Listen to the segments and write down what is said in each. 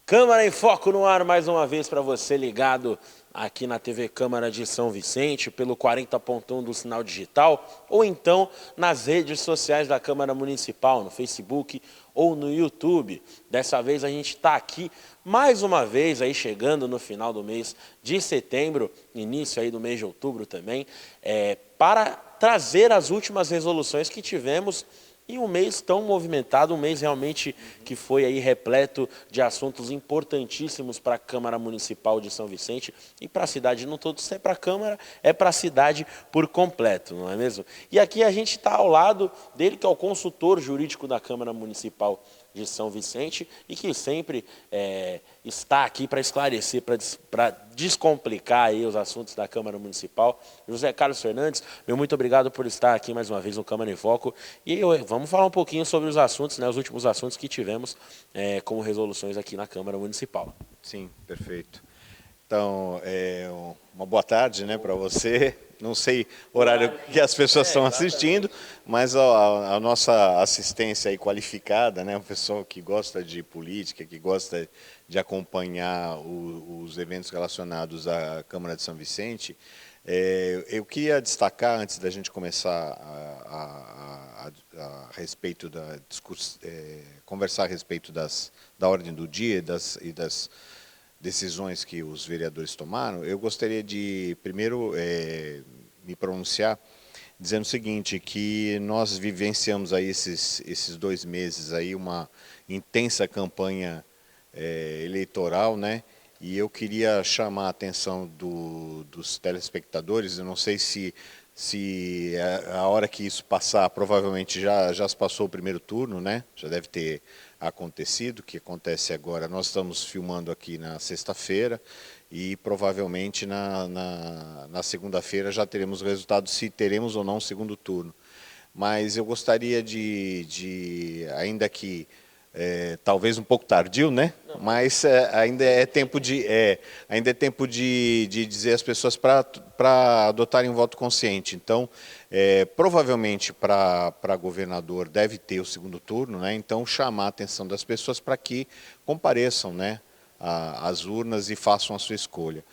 Câmara em Foco no ar mais uma vez para você ligado aqui na TV Câmara de São Vicente, pelo 40.1 do sinal digital, ou então nas redes sociais da Câmara Municipal, no Facebook ou no YouTube. Dessa vez a gente está aqui mais uma vez, aí chegando no final do mês de setembro, início aí do mês de outubro também, para trazer as últimas resoluções que tivemos. E um mês tão movimentado, um mês realmente que foi aí repleto de assuntos importantíssimos para a Câmara Municipal de São Vicente e para a cidade não todo. Se é para a Câmara, é para a cidade por completo, não é mesmo? E aqui a gente está ao lado dele, que é o consultor jurídico da Câmara Municipal de São Vicente e que sempre está aqui para esclarecer, para descomplicar aí os assuntos da Câmara Municipal. José Carlos Fernandes, meu muito obrigado por estar aqui mais uma vez no Câmara em Foco. E vamos falar um pouquinho sobre os assuntos, né, os últimos assuntos que tivemos como resoluções aqui na Câmara Municipal. Sim, perfeito. Então, uma boa tarde, né, para você. Não sei o horário que as pessoas estão assistindo, mas a nossa assistência aí qualificada, né, uma pessoa que gosta de política, que gosta de acompanhar os eventos relacionados à Câmara de São Vicente, eu queria destacar, antes da gente começar a respeito da conversar a respeito da ordem do dia e das decisões que os vereadores tomaram, eu gostaria de, primeiro, me pronunciar dizendo o seguinte, que nós vivenciamos aí esses 2 meses aí uma intensa campanha eleitoral, né? E eu queria chamar a atenção dos telespectadores. Eu não sei se a hora que isso passar, provavelmente já se passou o primeiro turno, né? Já deve ter acontecido, o que acontece agora. Nós estamos filmando aqui na sexta-feira e provavelmente na segunda-feira já teremos o resultado, se teremos ou não o segundo turno. Mas eu gostaria ainda que talvez um pouco tardio, né? Mas ainda é tempo de dizer às pessoas para adotarem um voto consciente. Então, provavelmente para governador deve ter o segundo turno, né? Então chamar a atenção das pessoas para que compareçam, né, às urnas e façam a sua escolha.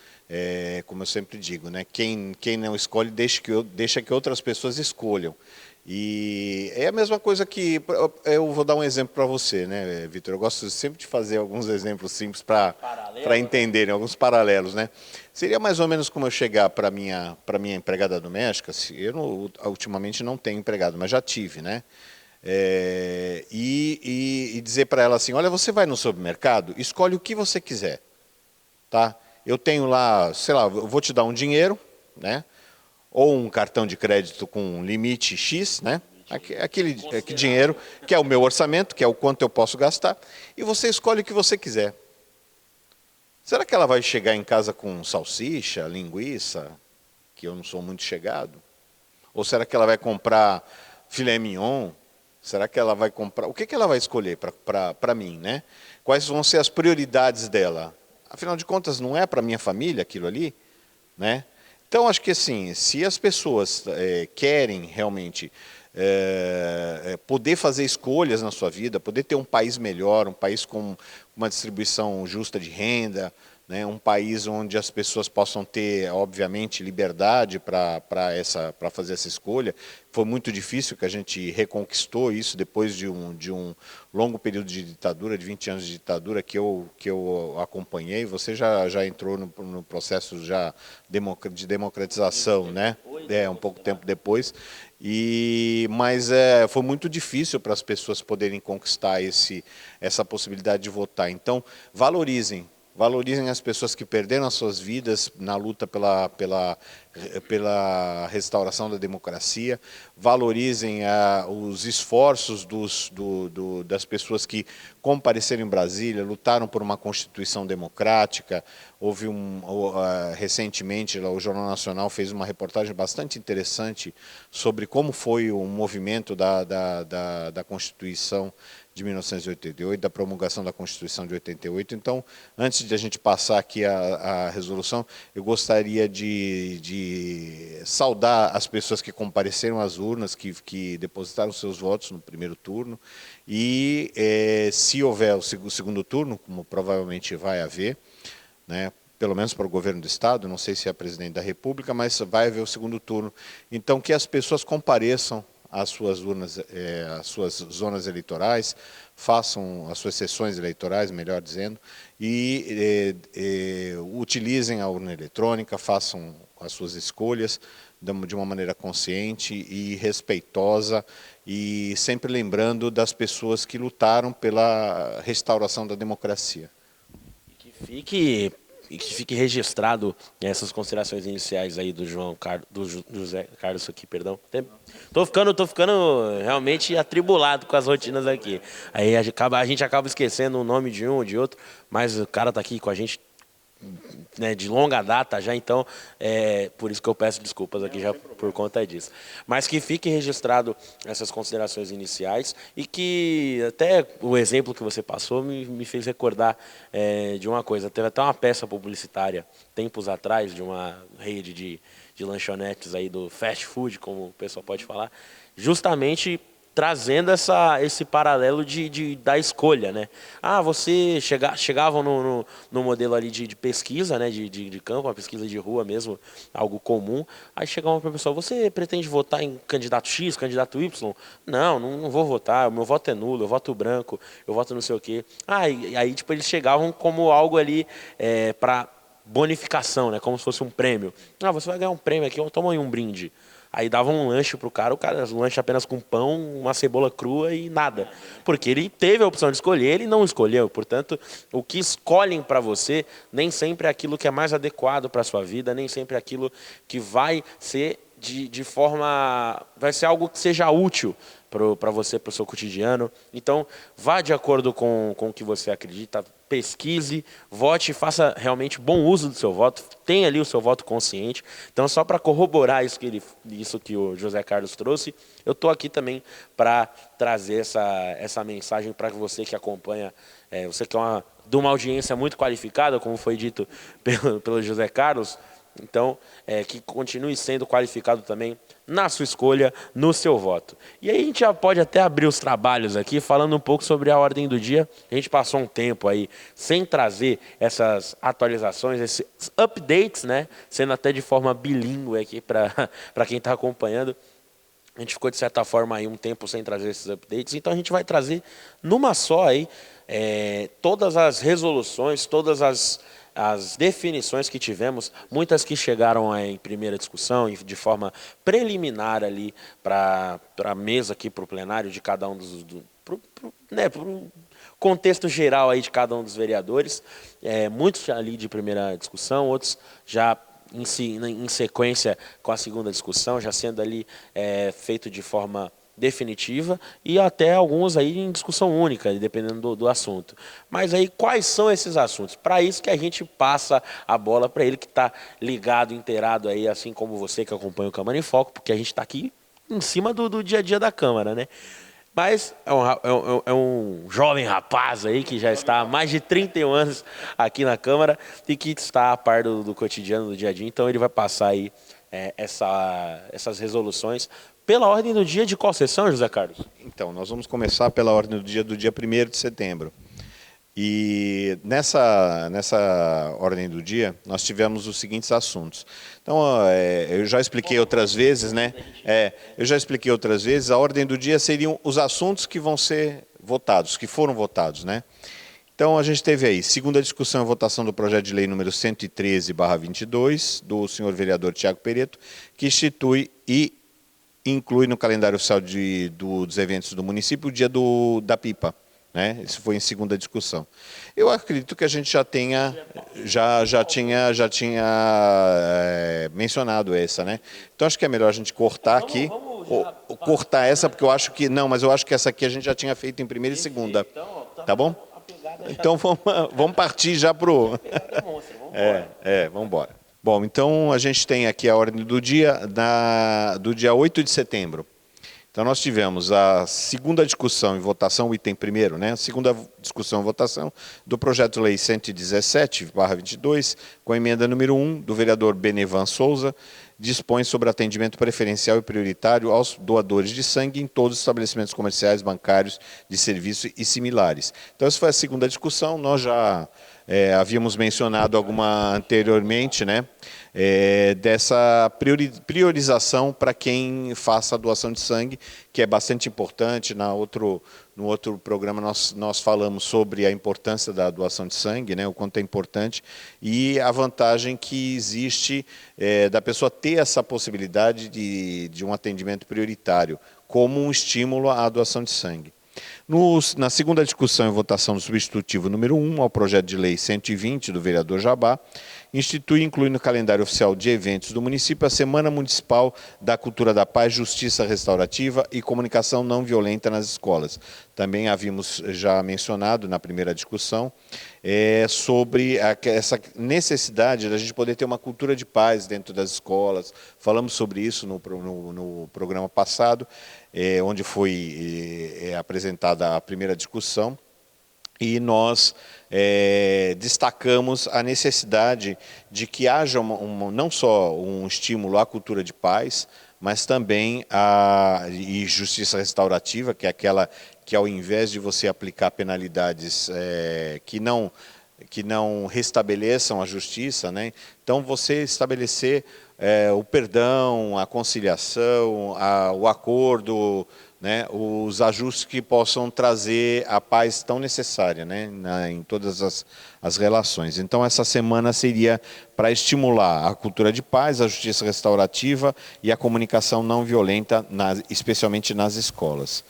Como eu sempre digo, né? Quem não escolhe deixa que outras pessoas escolham. E é a mesma coisa que, eu vou dar um exemplo para você, né, Vitor? Eu gosto sempre de fazer alguns exemplos simples para entenderem, alguns paralelos, né? Seria mais ou menos como eu chegar para minha empregada doméstica, ultimamente não tenho empregado, mas já tive, né? E dizer para ela assim, olha, você vai no supermercado, escolhe o que você quiser, tá? Eu tenho lá, sei lá, eu vou te dar um dinheiro, né? Ou um cartão de crédito com limite X, né? Aquele dinheiro que é o meu orçamento, que é o quanto eu posso gastar, e você escolhe o que você quiser. Será que ela vai chegar em casa com salsicha, linguiça, que eu não sou muito chegado? Ou será que ela vai comprar filé mignon? Será que ela vai comprar... O que ela vai escolher para mim, né? Quais vão ser as prioridades dela? Afinal de contas, não é para minha família aquilo ali, né? Então, acho que assim, se as pessoas querem realmente poder fazer escolhas na sua vida, poder ter um país melhor, um país com uma distribuição justa de renda, né, um país onde as pessoas possam ter, obviamente, liberdade para fazer essa escolha. Foi muito difícil que a gente reconquistou isso depois de um longo período de ditadura, de 20 anos de ditadura que eu acompanhei. Você já entrou no processo de democratização, né? Um pouco tempo depois. Mas foi muito difícil para as pessoas poderem conquistar essa possibilidade de votar. Então, valorizem as pessoas que perderam as suas vidas na luta pela restauração da democracia, valorizem os esforços das pessoas que compareceram em Brasília, lutaram por uma Constituição democrática. Houve recentemente, o Jornal Nacional fez uma reportagem bastante interessante sobre como foi o movimento da Constituição de 1988, da promulgação da Constituição de 88. Então, antes de a gente passar aqui a resolução, eu gostaria de saudar as pessoas que compareceram às urnas, que depositaram seus votos no primeiro turno, e se houver o segundo turno, como provavelmente vai haver, né, pelo menos para o governo do Estado, não sei se é presidente da República, mas vai haver o segundo turno. Então, que as pessoas compareçam às suas urnas, às suas zonas eleitorais, façam as suas sessões eleitorais, melhor dizendo, e utilizem a urna eletrônica, façam as suas escolhas de uma maneira consciente e respeitosa, e sempre lembrando das pessoas que lutaram pela restauração da democracia. E que fique registrado essas considerações iniciais aí do José Carlos aqui, perdão. Tô ficando realmente atribulado com as rotinas aqui. Aí a gente acaba esquecendo o nome de um ou de outro, mas o cara tá aqui com a gente, né, de longa data já, então por isso que eu peço desculpas aqui já por conta disso. Mas que fique registrado essas considerações iniciais, e que até o exemplo que você passou me fez recordar de uma coisa. Teve até uma peça publicitária tempos atrás de uma rede de lanchonetes aí do fast food, como o pessoal pode falar, justamente trazendo esse paralelo da escolha, né? Você chegavam no modelo ali de pesquisa, né? De campo, uma pesquisa de rua mesmo, algo comum. Aí chegavam para a pessoa: você pretende votar em candidato X, candidato Y? Não vou votar, o meu voto é nulo, eu voto branco, eu voto não sei o quê. E aí tipo, eles chegavam como algo ali para bonificação, né? Como se fosse um prêmio. Você vai ganhar um prêmio aqui, toma aí um brinde. Aí dava um lanche pro cara, um lanche apenas com pão, uma cebola crua e nada. Porque ele teve a opção de escolher, ele não escolheu. Portanto, o que escolhem para você nem sempre é aquilo que é mais adequado para a sua vida, nem sempre é aquilo que vai ser vai ser algo que seja útil para você, para o seu cotidiano. Então, vá de acordo com o que você acredita, pesquise, vote, faça realmente bom uso do seu voto, tenha ali o seu voto consciente. Então, só para corroborar isso que o José Carlos trouxe, eu estou aqui também para trazer essa mensagem para você que acompanha, você que é de uma audiência muito qualificada, como foi dito pelo José Carlos. Então, que continue sendo qualificado também na sua escolha, no seu voto. E aí a gente já pode até abrir os trabalhos aqui, falando um pouco sobre a ordem do dia. A gente passou um tempo aí sem trazer essas atualizações, esses updates, né? Sendo até de forma bilíngue aqui para quem está acompanhando. A gente ficou, de certa forma, aí um tempo sem trazer esses updates. Então a gente vai trazer numa só aí todas as resoluções, todas as definições que tivemos, muitas que chegaram em primeira discussão e de forma preliminar ali para a mesa aqui, para o plenário de cada um pro contexto geral aí de cada um dos vereadores, muitos ali de primeira discussão, outros já em sequência com a segunda discussão, já sendo ali feito de forma definitiva, e até alguns aí em discussão única, dependendo do assunto. Mas aí, quais são esses assuntos? Para isso que a gente passa a bola para ele, que está ligado, inteirado aí, assim como você que acompanha o Câmara em Foco, porque a gente está aqui em cima do dia a dia da Câmara, né? Mas é um jovem rapaz aí que já está há mais de 31 anos aqui na Câmara e que está a par do cotidiano, do dia a dia. Então ele vai passar aí essas resoluções pela ordem do dia de qual sessão, José Carlos? Então, nós vamos começar pela ordem do dia 1º de setembro. E nessa ordem do dia, nós tivemos os seguintes assuntos. Então, eu já expliquei outras vezes, né? A ordem do dia seriam os assuntos que vão ser votados, que foram votados, né? Então, a gente teve aí, segunda discussão e votação do projeto de lei número 113/22, do senhor vereador Tiago Pereto, que institui e inclui no calendário oficial dos eventos do município o dia da pipa, né? Isso foi em segunda discussão. Eu acredito que a gente já tinha mencionado essa, né? Então acho que é melhor a gente cortar aqui, cortar essa, porque eu acho que mas eu acho que essa aqui a gente já tinha feito em primeira e segunda, tá bom? Então vamos partir já pro vamos embora. Bom, então a gente tem aqui a ordem do dia 8 de setembro. Então nós tivemos a segunda discussão e votação, o item primeiro, né? A segunda discussão e votação do projeto de lei 117/22, com a emenda número 1 do vereador Benevan Souza, dispõe sobre atendimento preferencial e prioritário aos doadores de sangue em todos os estabelecimentos comerciais, bancários, de serviço e similares. Então essa foi a segunda discussão, nós já havíamos mencionado alguma anteriormente, né? Dessa priorização para quem faça a doação de sangue, que é bastante importante. No outro programa nós falamos sobre a importância da doação de sangue, né, o quanto é importante, e a vantagem que existe da pessoa ter essa possibilidade de um atendimento prioritário, como um estímulo à doação de sangue. Na segunda discussão e votação do substitutivo número 1 ao projeto de lei 120 do vereador Jabá, institui e inclui no calendário oficial de eventos do município a Semana Municipal da Cultura da Paz, Justiça Restaurativa e Comunicação Não Violenta nas escolas. Também havíamos já mencionado na primeira discussão sobre essa necessidade da gente poder ter uma cultura de paz dentro das escolas. Falamos sobre isso no programa passado, onde foi apresentada a primeira discussão. E nós destacamos a necessidade de que haja não só um estímulo à cultura de paz, mas também e justiça restaurativa, que é aquela que, ao invés de você aplicar penalidades que não restabeleçam a justiça, né? Então você estabelecer o perdão, a conciliação, o acordo, né, os ajustes que possam trazer a paz tão necessária, né, em todas as relações. Então essa semana seria para estimular a cultura de paz, a justiça restaurativa e a comunicação não violenta, especialmente nas escolas.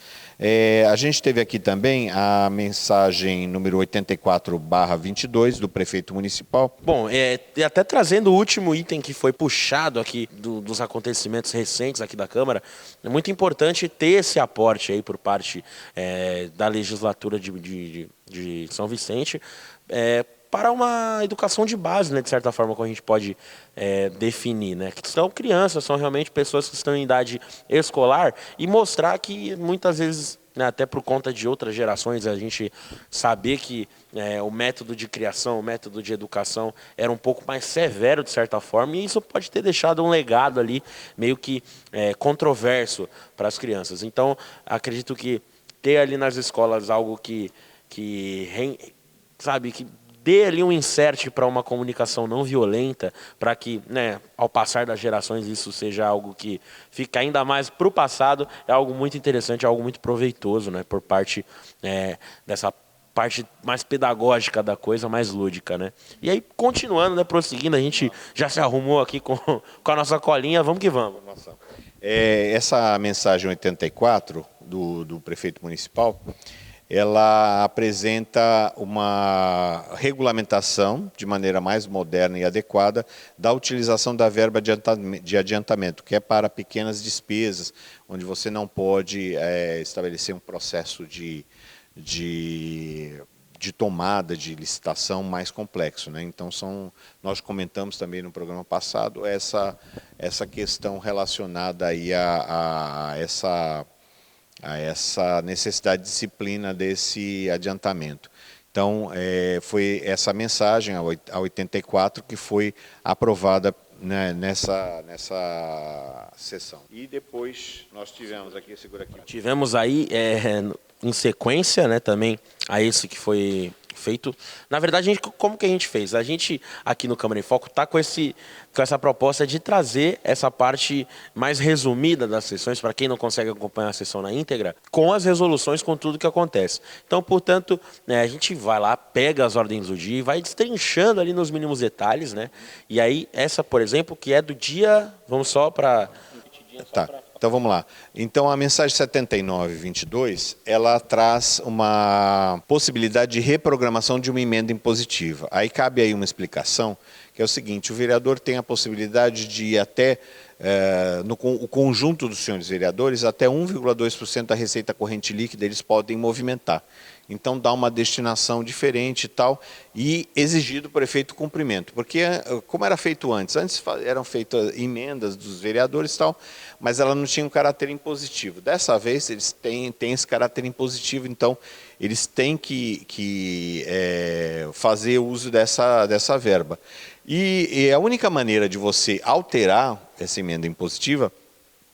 A gente teve aqui também a mensagem número 84/22 do prefeito municipal. Bom, e até trazendo o último item que foi puxado aqui dos acontecimentos recentes aqui da Câmara, é muito importante ter esse aporte aí por parte da legislatura de São Vicente, para uma educação de base, né, de certa forma, como a gente pode definir, né? Que são crianças, são realmente pessoas que estão em idade escolar, e mostrar que muitas vezes, né, até por conta de outras gerações, a gente saber que o método de criação, o método de educação era um pouco mais severo de certa forma, e isso pode ter deixado um legado ali meio que controverso para as crianças. Então, acredito que ter ali nas escolas algo que dê ali um insert para uma comunicação não violenta, para que, né, ao passar das gerações, isso seja algo que fica ainda mais para o passado, é algo muito interessante, é algo muito proveitoso, né, por parte dessa parte mais pedagógica da coisa, mais lúdica, né. E aí, continuando, né, prosseguindo, a gente já se arrumou aqui com a nossa colinha, vamos que vamos. Essa mensagem 84 do prefeito municipal, ela apresenta uma regulamentação de maneira mais moderna e adequada da utilização da verba de adiantamento, que é para pequenas despesas, onde você não pode estabelecer um processo de tomada de licitação mais complexo, né? Então nós comentamos também no programa passado essa questão relacionada aí a essa necessidade de disciplina desse adiantamento. Então, foi essa mensagem, a 84, que foi aprovada, né, nessa sessão. E depois nós tivemos aqui, segura aqui. Tivemos aí, em sequência, né, também a esse que foi feito. Na verdade, como que a gente fez? A gente, aqui no Câmara em Foco, está com essa proposta de trazer essa parte mais resumida das sessões, para quem não consegue acompanhar a sessão na íntegra, com as resoluções, com tudo que acontece. Então, portanto, a gente vai lá, pega as ordens do dia e vai destrinchando ali nos mínimos detalhes, né? E aí, essa, por exemplo, que é do dia, vamos só para... Tá. Então vamos lá. Então a mensagem 79/22, ela traz uma possibilidade de reprogramação de uma emenda impositiva. Aí cabe aí uma explicação, que é o seguinte: o vereador tem a possibilidade de ir até, o conjunto dos senhores vereadores, até 1,2% da receita corrente líquida eles podem movimentar. então dá uma destinação diferente e tal, e exigir do prefeito cumprimento. Porque, como era feito antes eram feitas emendas dos vereadores e tal, mas ela não tinha um caráter impositivo. Dessa vez, eles têm esse caráter impositivo, então eles têm que fazer uso dessa verba. E a única maneira de você alterar essa emenda impositiva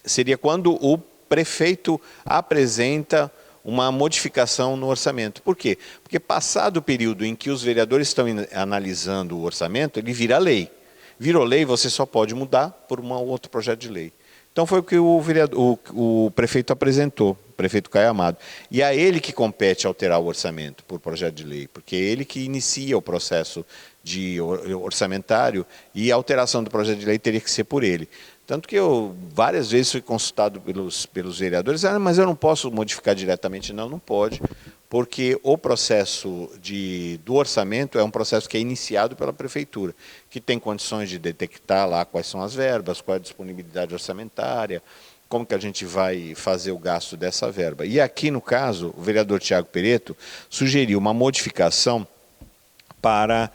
seria quando o prefeito apresenta uma modificação no orçamento. Por quê? Porque passado o período em que os vereadores estão analisando o orçamento, ele vira lei. Virou lei, você só pode mudar por um outro projeto de lei. Então foi o que o prefeito apresentou, o prefeito Caio Amado. E a ele que compete alterar o orçamento por projeto de lei, porque é ele que inicia o processo de orçamentário e a alteração do projeto de lei teria que ser por ele. Tanto que eu várias vezes fui consultado pelos vereadores, mas eu não posso modificar diretamente. Não, não pode, porque o processo do orçamento é um processo que é iniciado pela prefeitura, que tem condições de detectar lá quais são as verbas, qual é a disponibilidade orçamentária, como que a gente vai fazer o gasto dessa verba. E aqui, no caso, o vereador Tiago Pereto sugeriu uma modificação para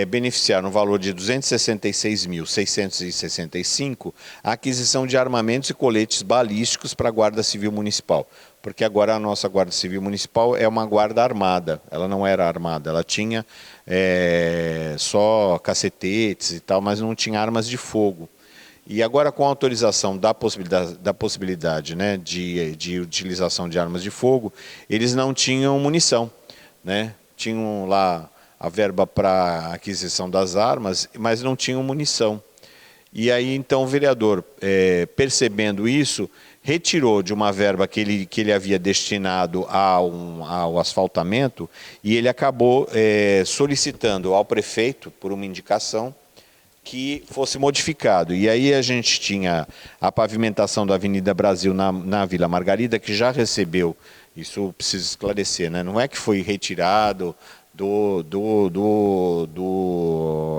beneficiar no valor de R$ 266.665 a aquisição de armamentos e coletes balísticos para a Guarda Civil Municipal. Porque agora a nossa Guarda Civil Municipal é uma guarda armada, ela não era armada, ela tinha só cacetetes e tal, mas não tinha armas de fogo. E agora, com a autorização da possibilidade né, de utilização de armas de fogo, eles não tinham munição, né? Tinham lá a verba para aquisição das armas, mas não tinham munição. E aí, então, o vereador, percebendo isso, retirou de uma verba que ele havia destinado ao asfaltamento e ele acabou solicitando ao prefeito, por uma indicação, que fosse modificado. E aí a gente tinha a pavimentação da Avenida Brasil na Vila Margarida, que já recebeu, isso preciso esclarecer, né? Não é que foi retirado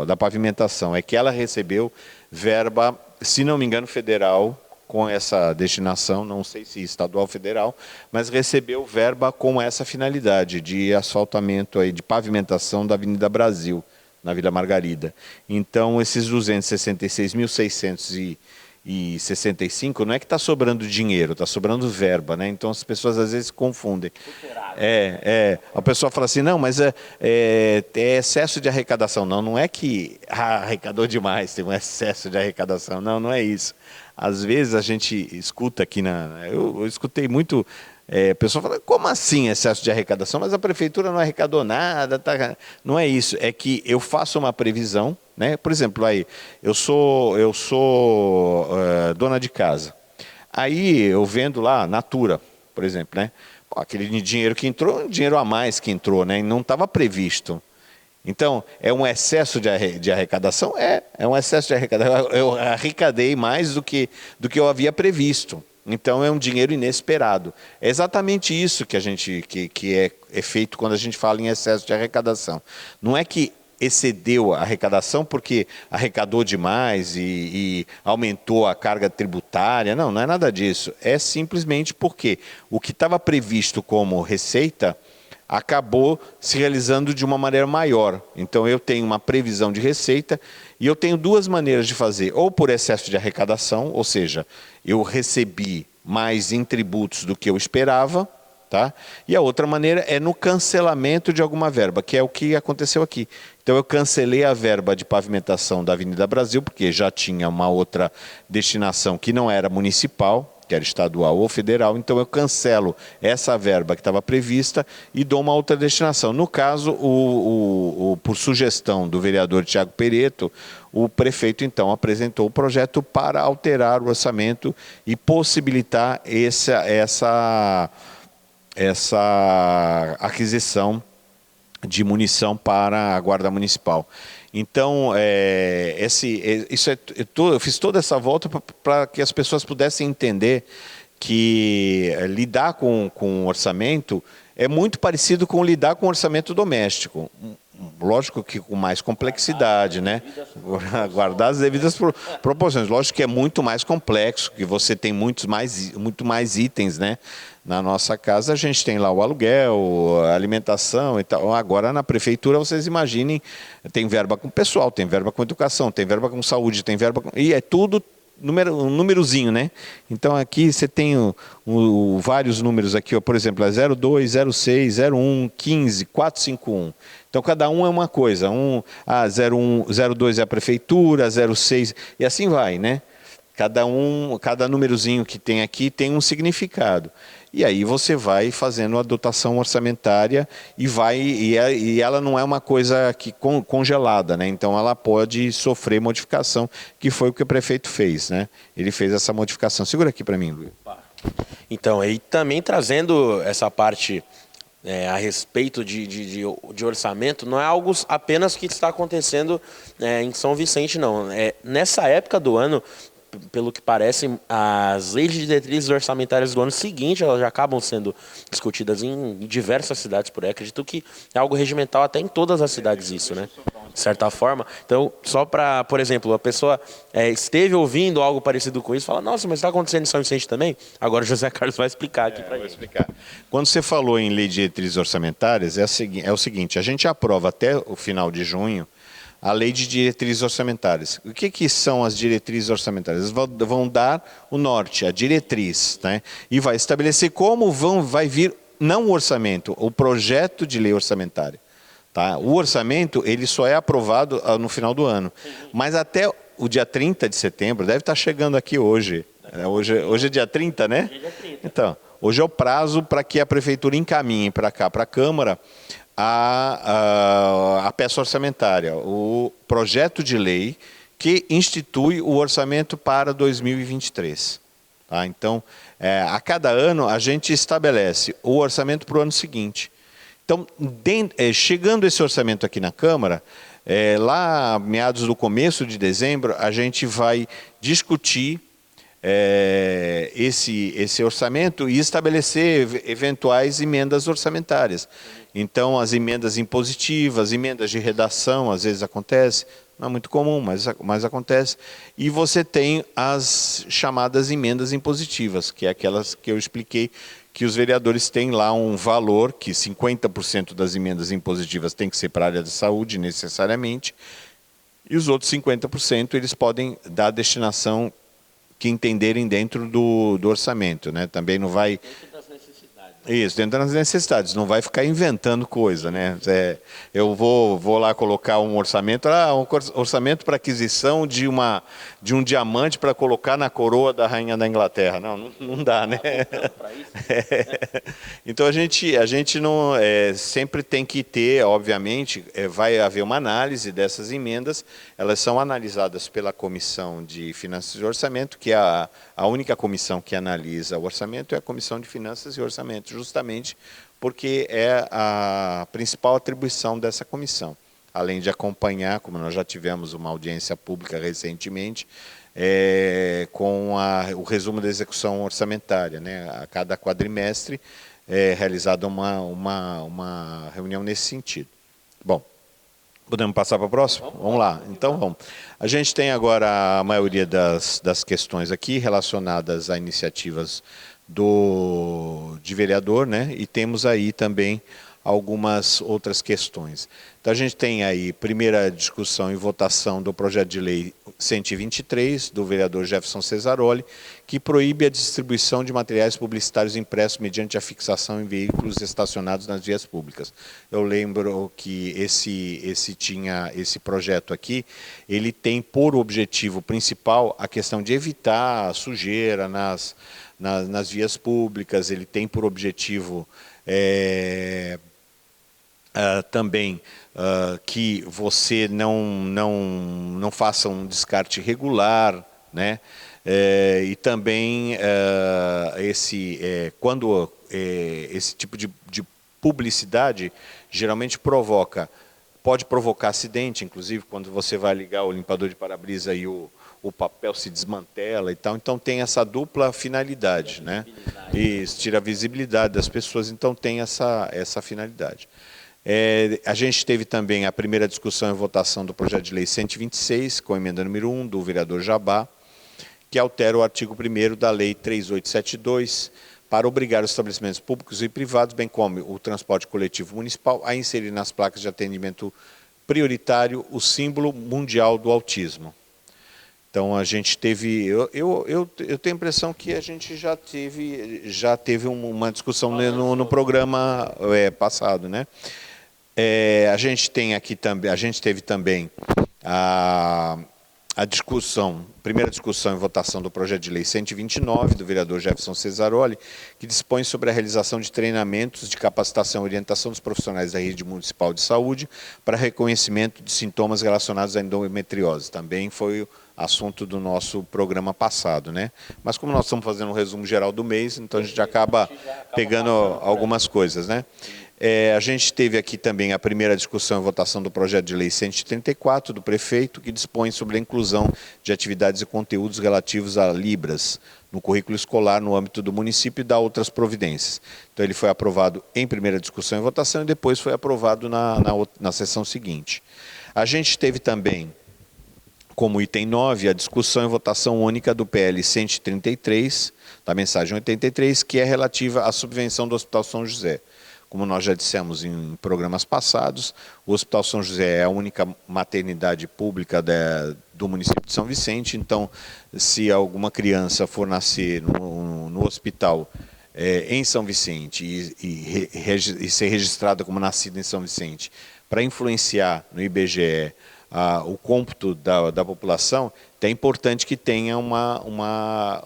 da pavimentação, é que ela recebeu verba, se não me engano, federal, com essa destinação, não sei se estadual ou federal, mas recebeu verba com essa finalidade de asfaltamento, de pavimentação da Avenida Brasil, na Vila Margarida. Então, esses 266.665, não é que está sobrando dinheiro, está sobrando verba, né? Então, as pessoas às vezes confundem. A pessoa fala assim, não, mas é excesso de arrecadação. Não, não é que arrecadou demais, tem um excesso de arrecadação. Não, não é isso. Às vezes a gente escuta aqui, eu escutei muito, a pessoa fala, como assim excesso de arrecadação? Mas a prefeitura não arrecadou nada. Tá? Não é isso, é que eu faço uma previsão, né? Por exemplo, aí, eu sou dona de casa. Aí eu vendo lá Natura, por exemplo, né? Pô, aquele dinheiro que entrou, dinheiro a mais que entrou, né? E não estava previsto. Então, é um excesso de arrecadação? É um excesso de arrecadação. Eu arrecadei mais do que eu havia previsto. Então, é um dinheiro inesperado. É exatamente isso que é feito quando a gente fala em excesso de arrecadação. Não é que excedeu a arrecadação porque arrecadou demais e aumentou a carga tributária. Não, não é nada disso. É simplesmente porque o que estava previsto como receita acabou se realizando de uma maneira maior. Então, eu tenho uma previsão de receita e eu tenho duas maneiras de fazer. Ou por excesso de arrecadação, ou seja, eu recebi mais em tributos do que eu esperava, tá? E a outra maneira é no cancelamento de alguma verba, que é o que aconteceu aqui. Então, eu cancelei a verba de pavimentação da Avenida Brasil, porque já tinha uma outra destinação que não era municipal, que era estadual ou federal, então eu cancelo essa verba que estava prevista e dou uma outra destinação. No caso, por sugestão do vereador Tiago Pereto, o prefeito então apresentou o projeto para alterar o orçamento e possibilitar essa aquisição de munição para a Guarda Municipal. Então, eu fiz toda essa volta para que as pessoas pudessem entender que lidar com o orçamento é muito parecido com lidar com o orçamento doméstico. lógico que com mais complexidade, né? Guardar as devidas proporções. Lógico que é muito mais complexo, que você tem muito mais itens, né? Na nossa casa a gente tem lá o aluguel, a alimentação e tal. Agora na prefeitura vocês imaginem, tem verba com pessoal, tem verba com educação, tem verba com saúde, tem verba com... E é tudo um númerozinho, né? Então aqui você tem vários números aqui, ó, por exemplo, é 02, 06, 01, 15, 451. Então cada um é uma coisa. 01, 02 é a prefeitura, 06 e assim vai, né? Cada númerozinho que tem aqui tem um significado. E aí você vai fazendo a dotação orçamentária e ela não é uma coisa congelada, né? Então ela pode sofrer modificação, que foi o que o prefeito fez, né? Ele fez essa modificação. Segura aqui para mim, Luiz. Então, e também trazendo essa parte a respeito de orçamento, não é algo apenas que está acontecendo em São Vicente, não. Nessa época do ano, pelo que parece, as leis de diretrizes orçamentárias do ano seguinte, elas já acabam sendo discutidas em diversas cidades por aí. Acredito que é algo regimental até em todas as cidades isso, né? De certa forma. Então, só para, por exemplo, a pessoa esteve ouvindo algo parecido com isso, fala, nossa, mas está acontecendo em São Vicente também? Agora o José Carlos vai explicar aqui para ele. Quando você falou em lei de diretrizes orçamentárias, é o seguinte, a gente aprova até o final de junho a lei de diretrizes orçamentárias. O que são as diretrizes orçamentárias? Vão dar o norte, a diretriz, né? E vai estabelecer como vai vir, não o orçamento, o projeto de lei orçamentária. Tá? O orçamento ele só é aprovado no final do ano. Mas até o dia 30 de setembro, deve estar chegando aqui hoje. Hoje é dia 30, né? Então, hoje é o prazo para que a prefeitura encaminhe para cá, para a Câmara, a peça orçamentária, o projeto de lei que institui o orçamento para 2023. Tá? Então, a cada ano a gente estabelece o orçamento para o ano seguinte. Então, chegando esse orçamento aqui na Câmara, lá meados do começo de dezembro, a gente vai discutir esse orçamento e estabelecer eventuais emendas orçamentárias. Então, as emendas impositivas, emendas de redação, às vezes acontece, não é muito comum, mas acontece. E você tem as chamadas emendas impositivas, que é aquelas que eu expliquei, que os vereadores têm lá um valor, que 50% das emendas impositivas tem que ser para a área da saúde, necessariamente, e os outros 50% eles podem dar a destinação que entenderem dentro do orçamento, né? Também não vai... Isso, dentro das necessidades, não vai ficar inventando coisa, né? Eu vou lá colocar um orçamento, um orçamento para aquisição de um diamante para colocar na coroa da rainha da Inglaterra. Não dá, né? Então a gente não sempre tem que ter, obviamente, vai haver uma análise dessas emendas, elas são analisadas pela Comissão de Finanças e Orçamento, que é a única comissão que analisa o orçamento é a Comissão de Finanças e Orçamento, justamente porque é a principal atribuição dessa comissão. Além de acompanhar, como nós já tivemos uma audiência pública recentemente, com o resumo da execução orçamentária, né? A cada quadrimestre é realizada uma reunião nesse sentido. Bom, podemos passar para o próximo? Vamos lá, então vamos. A gente tem agora a maioria das questões aqui relacionadas a iniciativas de vereador, né? E temos aí também algumas outras questões. Então a gente tem aí primeira discussão e votação do projeto de lei 123 do vereador Jefferson Cesaroli, que proíbe a distribuição de materiais publicitários impressos mediante a fixação em veículos estacionados nas vias públicas. Eu lembro que esse projeto aqui, ele tem por objetivo principal a questão de evitar a sujeira nas vias públicas, ele tem por objetivo também que você não faça um descarte irregular, né? E também quando esse tipo de publicidade geralmente pode provocar acidente, inclusive quando você vai ligar o limpador de para-brisa e o papel se desmantela e tal, então tem essa dupla finalidade, né? Isso, tira a visibilidade das pessoas, então tem essa finalidade. A gente teve também a primeira discussão e votação do projeto de lei 126, com a emenda número 1, do vereador Jabá, que altera o artigo 1º da lei 3872, para obrigar os estabelecimentos públicos e privados, bem como o transporte coletivo municipal, a inserir nas placas de atendimento prioritário o símbolo mundial do autismo. Então, a gente teve... Eu tenho a impressão que a gente já teve uma discussão no programa passado, né? A gente teve também a discussão, primeira discussão e votação do projeto de lei 129, do vereador Jefferson Cesaroli, que dispõe sobre a realização de treinamentos de capacitação e orientação dos profissionais da rede municipal de saúde para reconhecimento de sintomas relacionados à endometriose. Também foi assunto do nosso programa passado, né? Mas como nós estamos fazendo um resumo geral do mês, então a gente acaba pegando algumas coisas, né? A gente teve aqui também a primeira discussão e votação do projeto de lei 134 do prefeito, que dispõe sobre a inclusão de atividades e conteúdos relativos a Libras no currículo escolar no âmbito do município e dá outras providências. Então ele foi aprovado em primeira discussão e votação e depois foi aprovado na sessão seguinte. A gente teve também, como item 9, a discussão e votação única do PL 133, da mensagem 83, que é relativa à subvenção do Hospital São José. Como nós já dissemos em programas passados, o Hospital São José é a única maternidade pública do município de São Vicente, então, se alguma criança for nascer no hospital em São Vicente e ser registrada como nascida em São Vicente, para influenciar no IBGE o cômputo da população, é importante que tenha uma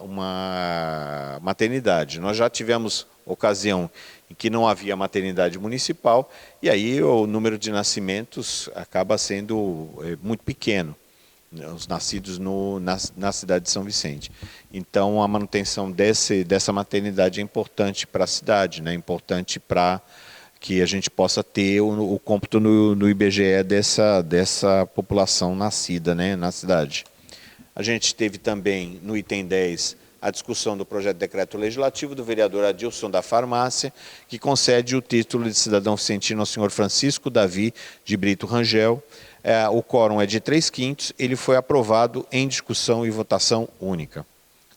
maternidade. Nós já tivemos ocasião em que não havia maternidade municipal, e aí o número de nascimentos acaba sendo muito pequeno, né, os nascidos na cidade de São Vicente. Então, a manutenção dessa maternidade é importante para a cidade, né, é importante para que a gente possa ter o cômputo no IBGE dessa população nascida, né, na cidade. A gente teve também, no item 10, a discussão do projeto de decreto legislativo do vereador Adilson da Farmácia, que concede o título de cidadão vicentino ao senhor Francisco Davi de Brito Rangel. O quórum é de 3/5, ele foi aprovado em discussão e votação única.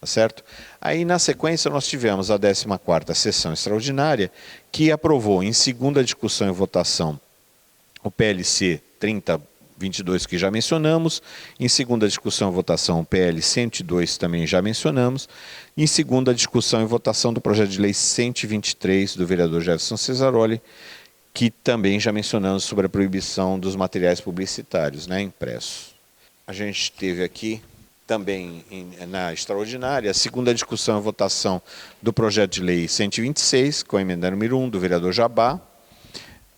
Tá certo? Aí, na sequência, nós tivemos a 14ª sessão extraordinária, que aprovou em segunda discussão e votação o PLC 3022, que já mencionamos, em segunda discussão e votação o PL 102, também já mencionamos, em segunda discussão e votação do projeto de lei 123, do vereador Jefferson Cesaroli, que também já mencionamos sobre a proibição dos materiais publicitários, né, impressos. A gente teve aqui também na extraordinária a segunda discussão e votação do projeto de lei 126, com a emenda número 1, do vereador Jabá,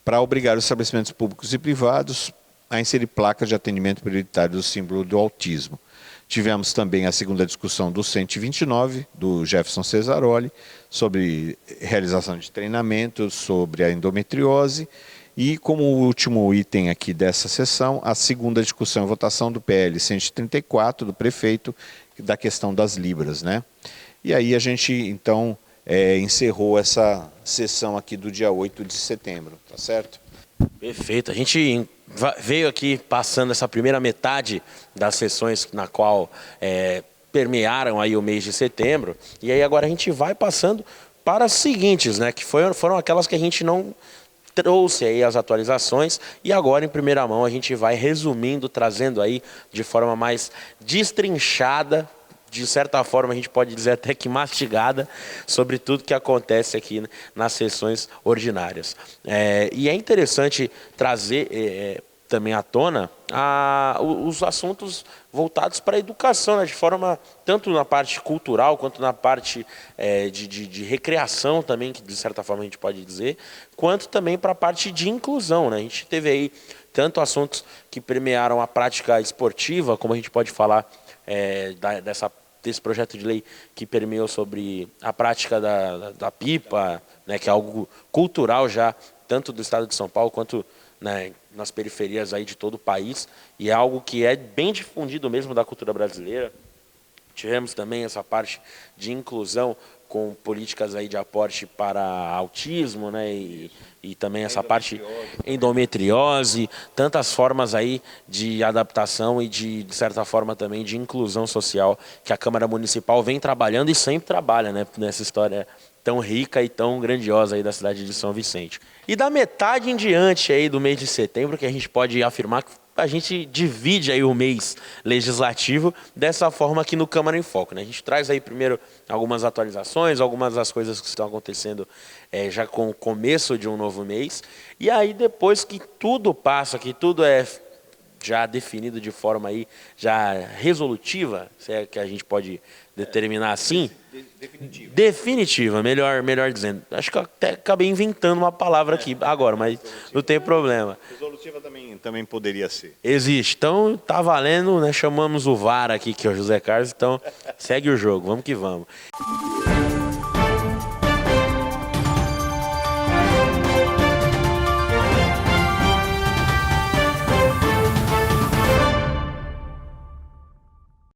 para obrigar os estabelecimentos públicos e privados a inserir placas de atendimento prioritário do símbolo do autismo. Tivemos também a segunda discussão do 129, do Jefferson Cesaroli, sobre realização de treinamentos sobre a endometriose, e como último item aqui dessa sessão, a segunda discussão e votação do PL 134, do prefeito, da questão das Libras, né? E aí a gente, então, encerrou essa sessão aqui do dia 8 de setembro, tá certo? Perfeito. A gente veio aqui passando essa primeira metade das sessões na qual permearam aí o mês de setembro, e aí agora a gente vai passando para as seguintes, né, que foram aquelas que a gente não trouxe aí as atualizações, e agora em primeira mão a gente vai resumindo, trazendo aí de forma mais destrinchada, de certa forma a gente pode dizer até que mastigada, sobre tudo que acontece aqui nas sessões ordinárias. E é interessante trazer também à tona os assuntos voltados para a educação, né, de forma tanto na parte cultural quanto na parte de recreação também, que de certa forma a gente pode dizer, quanto também para a parte de inclusão, né? A gente teve aí tanto assuntos que permearam a prática esportiva, como a gente pode falar desse projeto de lei que permeou sobre a prática da pipa, né, que é algo cultural já, tanto do estado de São Paulo quanto, né, nas periferias aí de todo o país, e é algo que é bem difundido mesmo da cultura brasileira. Tivemos também essa parte de inclusão com políticas aí de aporte para autismo, né? E também essa parte endometriose, tantas formas aí de adaptação e de certa forma também de inclusão social que a Câmara Municipal vem trabalhando e sempre trabalha, né? Nessa história tão rica e tão grandiosa aí da cidade de São Vicente. E da metade em diante aí do mês de setembro, que a gente pode afirmar que a gente divide aí o mês legislativo dessa forma aqui no Câmara em Foco, né? A gente traz aí primeiro algumas atualizações, algumas das coisas que estão acontecendo já com o começo de um novo mês, e aí depois que tudo passa, que tudo é já definido de forma aí já resolutiva, se é que a gente pode determinar assim. Definitiva, melhor dizendo. Acho que eu até acabei inventando uma palavra aqui agora, mas não tem problema. Resolutiva também poderia ser. Existe. Então tá valendo, né? Chamamos o VAR aqui, que é o José Carlos, então segue o jogo, vamos que vamos.